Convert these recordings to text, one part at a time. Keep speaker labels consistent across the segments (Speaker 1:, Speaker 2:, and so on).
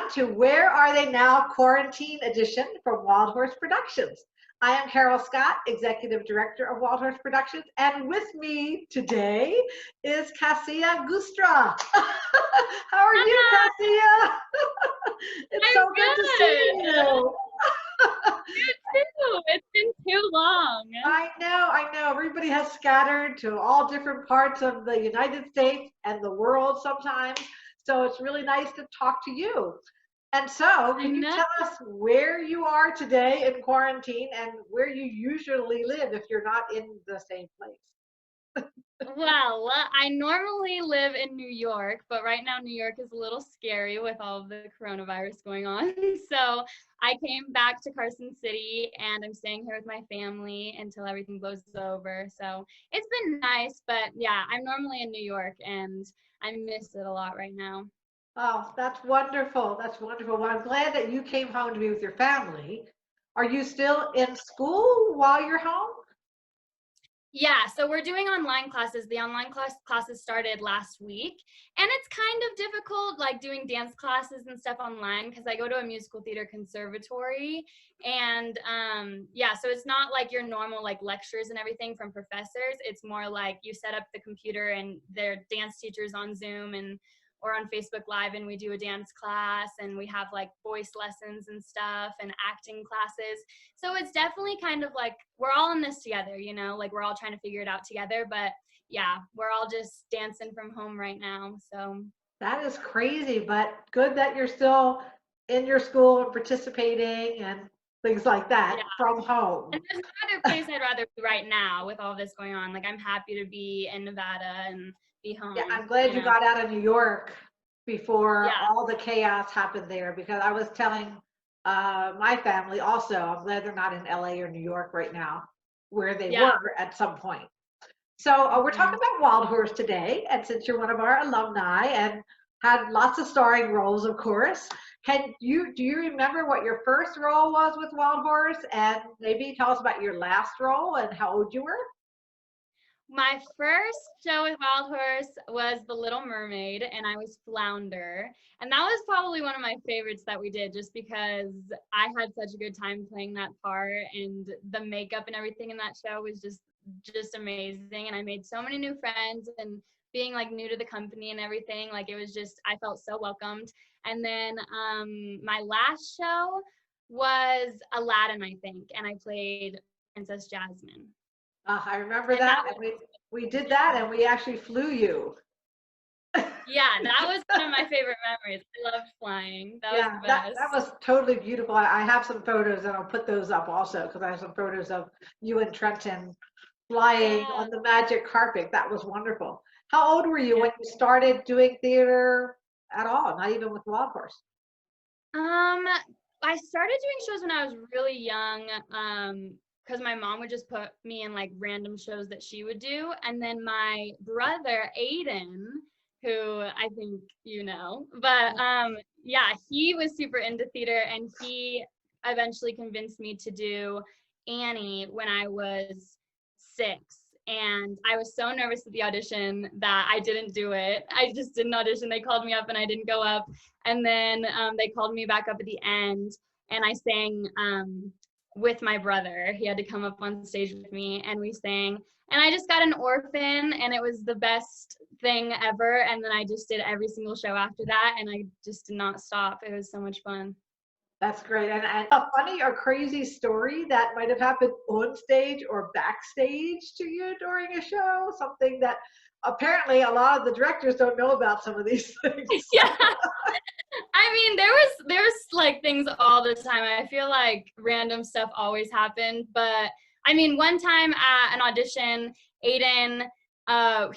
Speaker 1: everyone to Where Are They Now Quarantine Edition from Wild Horse Productions. I am Carol Scott, Executive Director of Wild Horse Productions, and with me today is Cassia Giustra. How are you, Cassia? It's
Speaker 2: I'm
Speaker 1: so good to see you.
Speaker 2: You too. It's been too long.
Speaker 1: I know. Everybody has scattered to all different parts of the United States and the world sometimes. So it's really nice to talk to you. And so,
Speaker 2: I
Speaker 1: can you
Speaker 2: know.
Speaker 1: tell us where you are today in quarantine and where you usually live if you're not in the same place?
Speaker 2: Well, I normally live in New York, but right now New York is a little scary with all of the coronavirus going on. So I came back to Carson City and I'm staying here with my family until everything blows over. So it's been nice, but yeah, I'm normally in New York and I miss it a lot right now.
Speaker 1: Oh, that's wonderful. That's wonderful. Well, I'm glad that you came home to be with your family. Are you still in school while you're home?
Speaker 2: Yeah, so we're doing online classes. The online classes started last week, and it's kind of difficult, like doing dance classes and stuff online because I go to a musical theater conservatory, and yeah, so it's not like your normal like lectures and everything from professors. It's more like you set up the computer and their dance teachers on Zoom and or on Facebook Live, and we do a dance class, and we have like voice lessons and stuff and acting classes. So it's definitely kind of like we're all in this together, you know, like we're all trying to figure it out together. But yeah, we're all just dancing from home right now. So
Speaker 1: That is crazy, but good that you're still in your school and participating and things like that
Speaker 2: yeah.
Speaker 1: from home.
Speaker 2: And there's no other place I'd rather be right now with all this going on. Like I'm happy to be in Nevada and be
Speaker 1: Yeah,
Speaker 2: home,
Speaker 1: I'm glad
Speaker 2: you
Speaker 1: you
Speaker 2: know.
Speaker 1: got out of New York before
Speaker 2: Yeah.
Speaker 1: all the chaos happened there because I was telling my family also, I'm glad they're not in LA or New York right now, where they
Speaker 2: Yeah.
Speaker 1: were at some point. So we're
Speaker 2: Hmm.
Speaker 1: talking about Wild Horse today, and since you're one of our alumni and had lots of starring roles, of course, do you remember what your first role was with Wild Horse, and maybe tell us about your last role and how old you were?
Speaker 2: My first show with Wild Horse was The Little Mermaid, and I was Flounder. And that was probably one of my favorites that we did just because I had such a good time playing that part, and the makeup and everything in that show was just amazing. And I made so many new friends, and being like new to the company and everything, like it was just I felt so welcomed. And then my last show was Aladdin, I think, and I played Princess Jasmine.
Speaker 1: I remember
Speaker 2: And
Speaker 1: that,
Speaker 2: that
Speaker 1: and
Speaker 2: was
Speaker 1: we did that, and we actually flew you.
Speaker 2: Yeah, that was one of my favorite memories. I loved flying. That was
Speaker 1: Yeah,
Speaker 2: the
Speaker 1: that
Speaker 2: best.
Speaker 1: was totally beautiful. I have some photos, and I'll put those up also because I have some photos of you and Trenton flying
Speaker 2: Yeah,
Speaker 1: on the magic carpet. That was wonderful. How old were you
Speaker 2: yeah.
Speaker 1: when you started doing theater at all? Not even with Wild Horse.
Speaker 2: Um, I started doing shows when I was really young, because my mom would just put me in like random shows that she would do. And then my brother, Aiden, who I think you know, but yeah, he was super into theater and he eventually convinced me to do Annie when I was 6. And I was so nervous at the audition that I didn't do it. I just didn't audition. They called me up and I didn't go up. And then they called me back up at the end and I sang with my brother. He had to come up on stage with me and we sang. And I just got an orphan and it was the best thing ever. And then I just did every single show after that and I just did not stop. It was so much fun.
Speaker 1: That's great. And a funny or crazy story that might have happened on stage or backstage to you during a show, something that apparently a lot of the directors don't know about some of these things.
Speaker 2: Yeah. I mean, there's like things all the time. I feel like random stuff always happened, but I mean, one time at an audition, Aiden,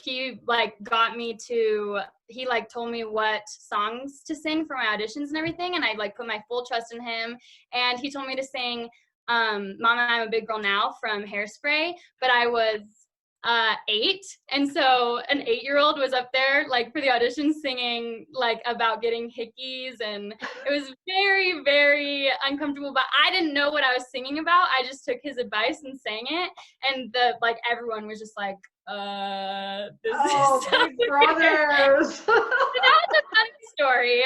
Speaker 2: he like got me to, he like told me what songs to sing for my auditions and everything, and I like put my full trust in him, and he told me to sing "Mama, I'm a Big Girl Now" from Hairspray, but I was 8, and so an 8-year-old was up there like for the audition singing like about getting hickeys, and it was very, very uncomfortable, but I didn't know what I was singing about. I just took his advice and sang it, and the like everyone was just like, this is
Speaker 1: Oh,
Speaker 2: so
Speaker 1: big
Speaker 2: weird.
Speaker 1: brothers.
Speaker 2: So that was a funny story.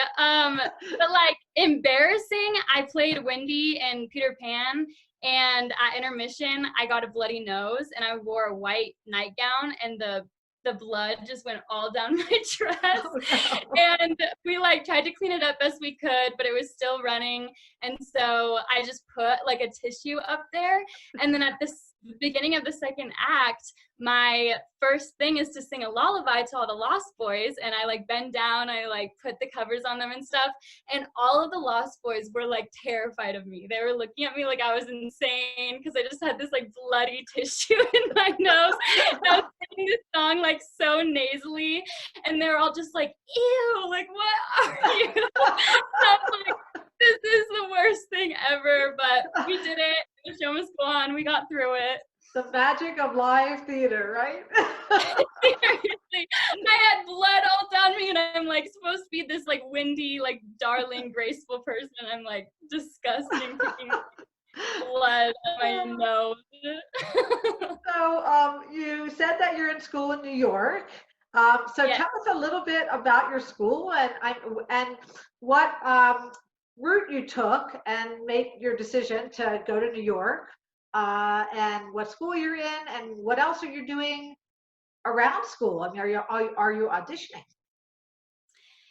Speaker 2: But like embarrassing, I played Wendy in Peter Pan, and at intermission, I got a bloody nose, and I wore a white nightgown, and the blood just went all down my dress.
Speaker 1: Oh, no.
Speaker 2: And we like tried to clean it up best we could, but it was still running. And so I just put like a tissue up there. And then at the beginning of the second act, my first thing is to sing a lullaby to all the Lost Boys. And I like bend down, I like put the covers on them and stuff. And all of the Lost Boys were like terrified of me. They were looking at me like I was insane because I just had this like bloody tissue in my nose. And I was singing this song like so nasally, and they were all just like, ew, like what are you? So I'm like, this is the worst thing ever, but we did it. The show must go on. We got through it.
Speaker 1: The magic of live theater, right?
Speaker 2: Seriously, I had blood all down me, and I'm like supposed to be this like windy, like darling, graceful person. I'm like disgusting, picking blood on my nose.
Speaker 1: So you said that you're in school in New York. So
Speaker 2: Yes.
Speaker 1: tell us a little bit about your school and what route you took and made your decision to go to New York, and what school you're in, and what else are you doing around school? I mean, are you auditioning?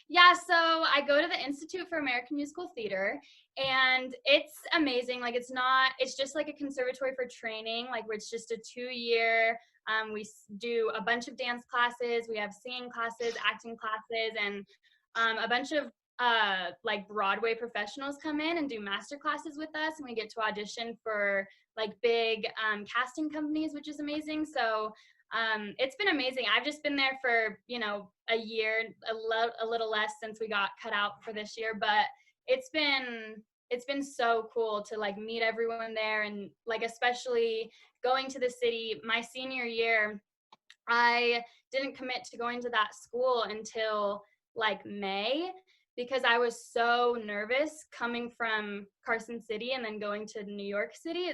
Speaker 2: Yeah, so I go to the Institute for American Musical Theater, and it's amazing. Like it's just like a conservatory for training, like where it's just a 2-year. We do a bunch of dance classes, we have singing classes, acting classes, and a bunch of like Broadway professionals come in and do master classes with us, and we get to audition for like big casting companies, which is amazing. So it's been amazing. I've just been there for, a year, a little less since we got cut out for this year, but it's been so cool to like meet everyone there, and like especially going to the city. My senior year, I didn't commit to going to that school until like May, because I was so nervous coming from Carson City and then going to New York City.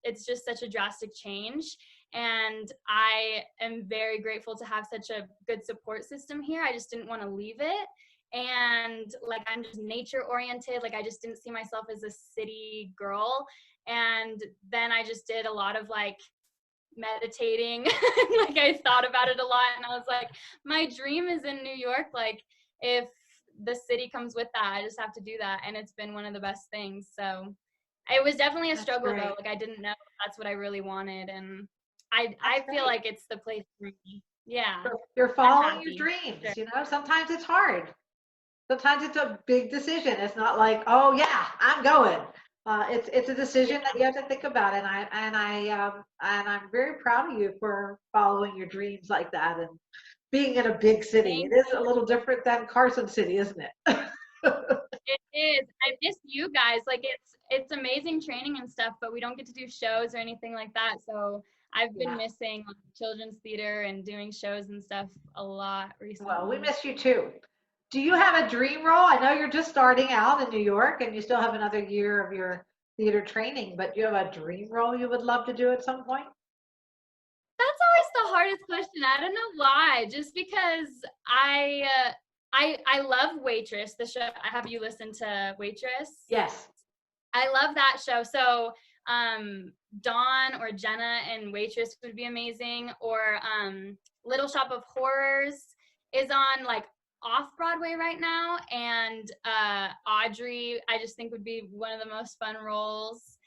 Speaker 2: It's just such a drastic change. And I am very grateful to have such a good support system here. I just didn't want to leave it. And like, I'm just nature oriented. Like, I just didn't see myself as a city girl. And then I just did a lot of like meditating. Like, I thought about it a lot, and I was like, my dream is in New York. Like, if the city comes with that, I just have to do that. And it's been one of the best things. So it was definitely a
Speaker 1: That's
Speaker 2: struggle
Speaker 1: great.
Speaker 2: though. Like, I didn't know that's what I really wanted. And I feel
Speaker 1: Great.
Speaker 2: like it's the place for me. Yeah.
Speaker 1: You're
Speaker 2: I'm
Speaker 1: following your
Speaker 2: happy.
Speaker 1: dreams,
Speaker 2: Sure.
Speaker 1: Sometimes it's hard. Sometimes it's a big decision. It's not like, oh yeah, I'm going. It's a decision that you have to think about, and I'm very proud of you for following your dreams like that and being in a big city.
Speaker 2: Thank
Speaker 1: It is a little different than Carson City, isn't it?
Speaker 2: It is. I miss you guys. Like, it's amazing training and stuff, but we don't get to do shows or anything like that. So I've been
Speaker 1: Yeah.
Speaker 2: missing like, children's theater and doing shows and stuff a lot
Speaker 1: Well, we
Speaker 2: recently.
Speaker 1: miss you too. Do you have a dream role? I know you're just starting out in New York and you still have another year of your theater training, but do you have a dream role you would love to do at some point?
Speaker 2: That's always the hardest question. I don't know why. Just because I love Waitress. The show. Have you listened to Waitress?
Speaker 1: Yes.
Speaker 2: I love that show. So Dawn or Jenna and Waitress would be amazing. Or Little Shop of Horrors is on like off Broadway right now, and Audrey I just think would be one of the most fun roles.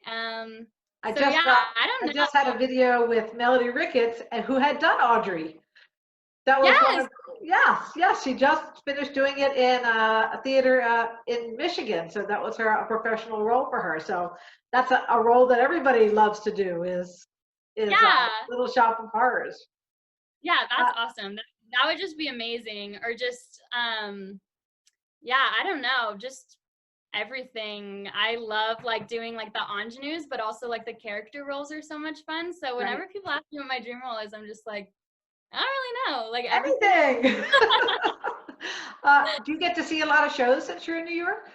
Speaker 1: I
Speaker 2: So
Speaker 1: just
Speaker 2: yeah,
Speaker 1: got,
Speaker 2: I
Speaker 1: I
Speaker 2: don't
Speaker 1: just had a
Speaker 2: know.
Speaker 1: video with Melody Ricketts and who had done Audrey. That was one
Speaker 2: Yes,
Speaker 1: of, yes, yes, she just finished doing it in a theater in Michigan. So that was a professional role for her. So that's a role that everybody loves to do is
Speaker 2: yeah,
Speaker 1: Little Shop of Horrors.
Speaker 2: yeah,
Speaker 1: Uh,
Speaker 2: that's awesome. That would just be amazing. Or just yeah, I don't know, just everything. I love like doing like the ingenues, but also like the character roles are so much fun. So
Speaker 1: right.
Speaker 2: whenever people ask me what my dream role is, I'm just like, I don't really know. Like everything.
Speaker 1: Anything. Do you get to see a lot of shows since you're in New York?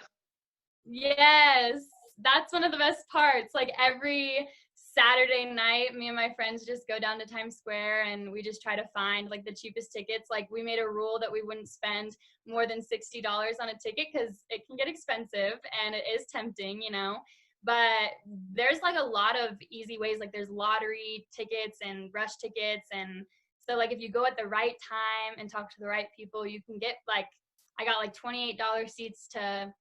Speaker 2: Yes, that's one of the best parts. Like every Saturday night, me and my friends just go down to Times Square and we just try to find like the cheapest tickets. Like we made a rule that we wouldn't spend more than $60 on a ticket because it can get expensive and it is tempting, you know. But there's like a lot of easy ways. Like there's lottery tickets and rush tickets. And so like if you go at the right time and talk to the right people, you can get like, I got like $28 seats to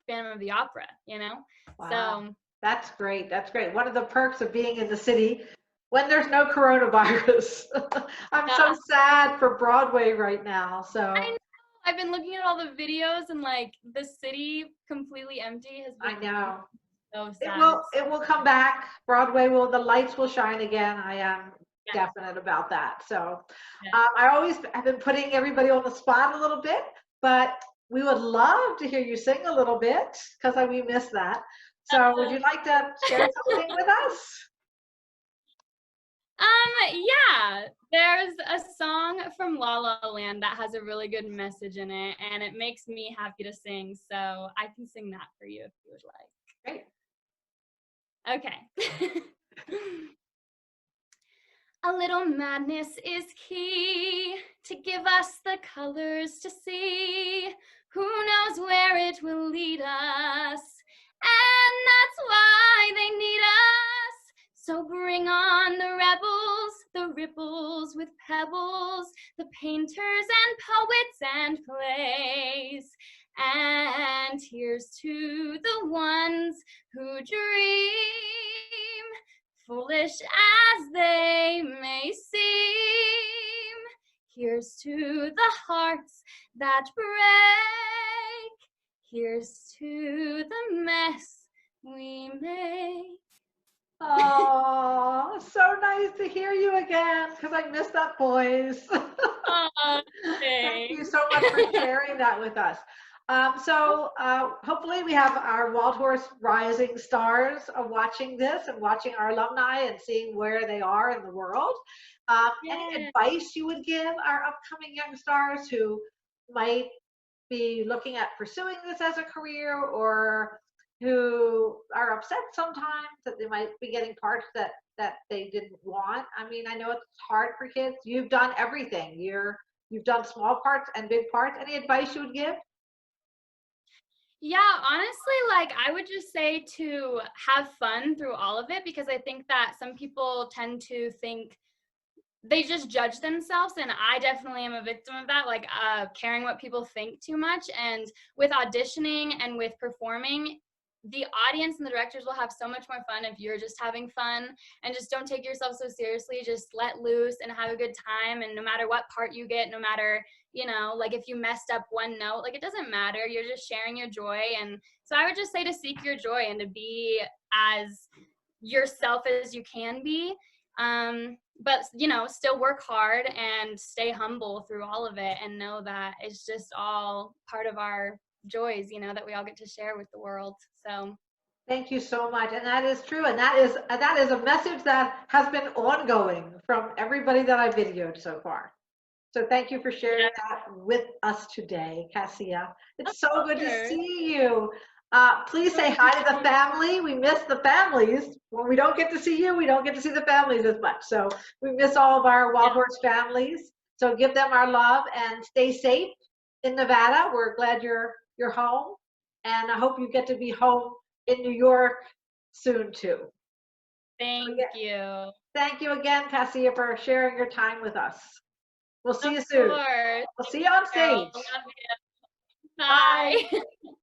Speaker 2: Phantom of the Opera, you know?
Speaker 1: Wow.
Speaker 2: So
Speaker 1: That's great. That's great. One of the perks of being in the city when there's no coronavirus. I'm so
Speaker 2: yeah,
Speaker 1: sad for Broadway right now.
Speaker 2: I
Speaker 1: So
Speaker 2: know. I've been looking at all the videos and like the city completely empty has
Speaker 1: I
Speaker 2: been
Speaker 1: know
Speaker 2: so
Speaker 1: it
Speaker 2: sad.
Speaker 1: will it will come back. Broadway will the lights will shine again. I am
Speaker 2: Yeah,
Speaker 1: definite about that. So
Speaker 2: yeah.
Speaker 1: I always have been putting everybody on the spot a little bit, but we would love to hear you sing a little bit because we miss that. So would you like to share something with us?
Speaker 2: Yeah, there's a song from La La Land that has a really good message in it, and it makes me happy to sing. So I can sing that for you if you would
Speaker 1: Great.
Speaker 2: like. Okay. A little madness is key to give us the colors to see. Who knows where it will lead us? And that's why they need us. So bring on the rebels, the ripples with pebbles, the painters and poets and plays. And here's to the ones who dream, foolish as they may seem. Here's to the hearts that break. Here's to the mess we make.
Speaker 1: Oh, so nice to hear you again because I missed that voice.
Speaker 2: Oh,
Speaker 1: Thank you
Speaker 2: thanks.
Speaker 1: so much for sharing that with us. Hopefully we have our Waldhorst rising stars watching this and watching our alumni and seeing where they are in the world. Any
Speaker 2: Yeah.
Speaker 1: advice you would give our upcoming young stars who might be looking at pursuing this as a career or who are upset sometimes that they might be getting parts that they didn't want? I mean, I know it's hard for kids. You've done everything. You've done small parts and big parts. Any advice you would give?
Speaker 2: Yeah, honestly, like I would just say to have fun through all of it because I think that some people tend to think they just judge themselves, and I definitely am a victim of that, like caring what people think too much. And with auditioning and with performing, the audience and the directors will have so much more fun if you're just having fun, and just don't take yourself so seriously. Just let loose and have a good time, and no matter what part you get, no matter, you know, like if you messed up one note, like it doesn't matter, you're just sharing your joy. And so I would just say to seek your joy and to be as yourself as you can be, but you know, still work hard and stay humble through all of it, and know that it's just all part of our joys, you know, that we all get to share with the world. So
Speaker 1: Thank you so much. And that is true. And that is a message that has been ongoing from everybody that I videoed so far. So thank you for sharing
Speaker 2: yeah,
Speaker 1: that with us today, Cassia.
Speaker 2: of
Speaker 1: It's so good to
Speaker 2: course.
Speaker 1: see you. Please
Speaker 2: So
Speaker 1: say
Speaker 2: good to
Speaker 1: hi to the
Speaker 2: see
Speaker 1: family. We miss the families. When we don't get to see you, we don't get to see the families as much. So we miss all of our
Speaker 2: you.
Speaker 1: Wild Horse families. So give them our love and stay safe in Nevada. We're glad you're home. And I hope you get to be home in New York soon too. So,
Speaker 2: Thank
Speaker 1: yeah,
Speaker 2: you.
Speaker 1: thank you again, Cassia, for sharing your time with us. We'll see
Speaker 2: Of
Speaker 1: you soon.
Speaker 2: course.
Speaker 1: We'll
Speaker 2: Thank
Speaker 1: see you
Speaker 2: you,
Speaker 1: on
Speaker 2: Carol.
Speaker 1: stage.
Speaker 2: Love you.
Speaker 1: Bye.
Speaker 2: Bye.